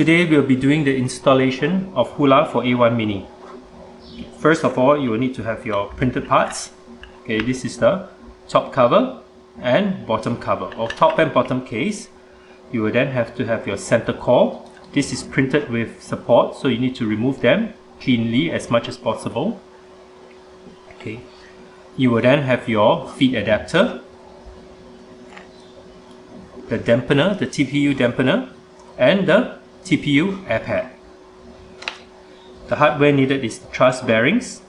Today we'll be doing the installation of HULA for A1 Mini. First of all, you will need to have your printed parts. Okay, this is the top cover and bottom cover, or top and bottom case. You will then have to have your center core. This is printed with support, so you need to remove them cleanly as much as possible. Okay, you will then have your feed adapter, the dampener, the TPU dampener, and the TPU air pad. The hardware needed is the truss bearings,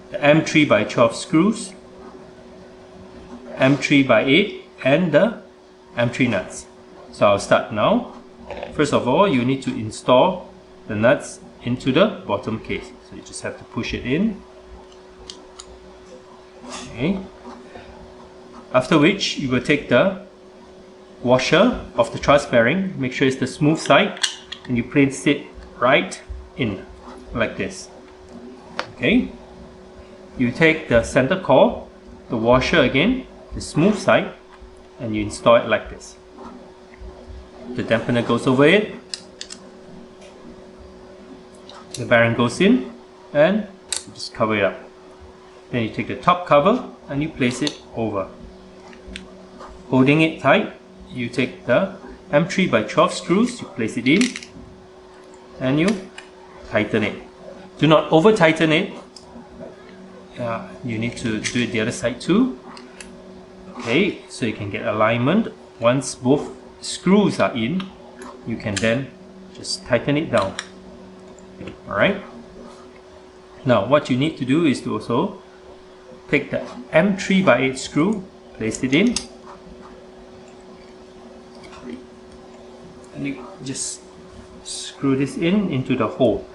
the M3x12 screws, M3x8, and the M3 nuts. So I'll start now. First of all, you need to install the nuts into the bottom case. So you just have to push it in. Okay. After which, you will take the washer of the truss bearing, make sure it's the smooth side, and you place it right in like this. Okay. You take the center core, the washer again, the smooth side, and you install it like this. The dampener goes over it, the bearing goes in, and you just cover it up. Then you take the top cover and you place it over. Holding it tight, you take the M3x12 screws, you place it in, and you tighten it. Do not over tighten it. You need to do it the other side too. Okay, so you can get alignment. Once both screws are in, you can then just tighten it down. Alright. Now what you need to do is to also take the M3x8 screw, place it in, and you just screw this into the hole.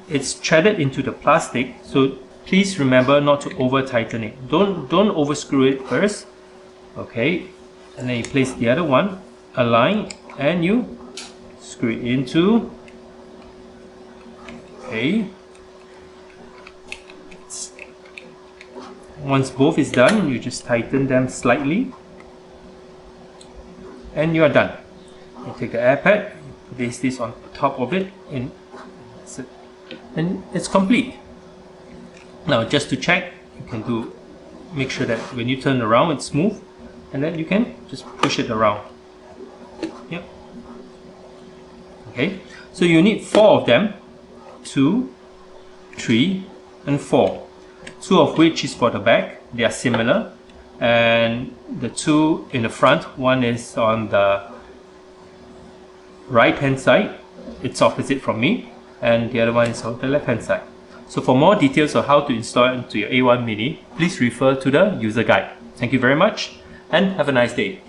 It's threaded into the plastic, so please remember not to over tighten it. Don't over screw it first. Okay, and then you place the other one, align, and you screw it into. Okay. Once both is done, you just tighten them slightly, and you are done. You take the air pad, you place this on top of it, and it's complete. Now, just to check, you can make sure that when you turn around, it's smooth, and then you can just push it around. Yep. Okay. So you need 4 of them, 2, 3, and 4. 2 of which is for the back. They are similar, and the 2 in the front, one is on the right hand side, it's opposite from me, and the other one is on the left hand side. So for more details on how to install it into your A1 Mini, please refer to the user guide. Thank you very much and have a nice day.